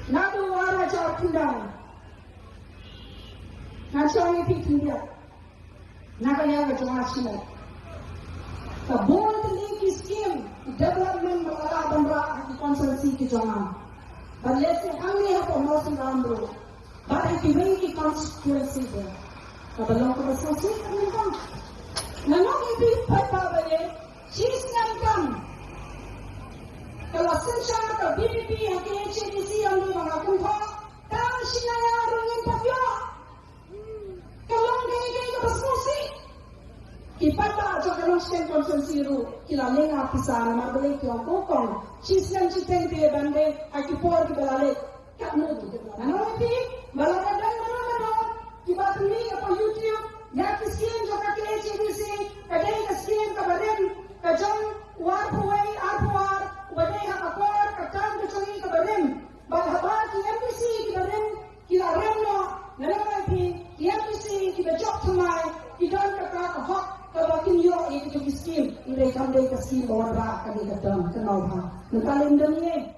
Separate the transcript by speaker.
Speaker 1: Nadu wara jawab pindang. Nasional itu dia. Nakanya kejauhan semua. Kabul tinggi skim development malah benda di konsensi kejauhan. Balese kami apa masuk dalam bro. But if you make the consequences there, kalau konsensi kami kan. Memang itu apa boleh? Cisnya kan. Kalau senjata atau BBP yang KHDC yang di mana pun kau, tak sinaya orang yang tapio. Kalau gay ke konsensi, kita tak kalau stand konsensi ru, kita lenga pisah nama boleh kita pokong. Cisnya citeng dia bande, aki por kita balik. Tak nudu kita. Nanti malah kadang mana kita tuli apa YouTube, ya kisien juga KHDC, kadang kisien kabaran, kadang warpuai, wadai hakapor, kadang kecuri kabaran, bahwa kita MPC kabaran, kita remno, nanti MPC kita jok semai, kita kakak hak, kalau kinyo itu kisien, ini kami kisien bawa rak kami kadang kenal ha, nekalim demi.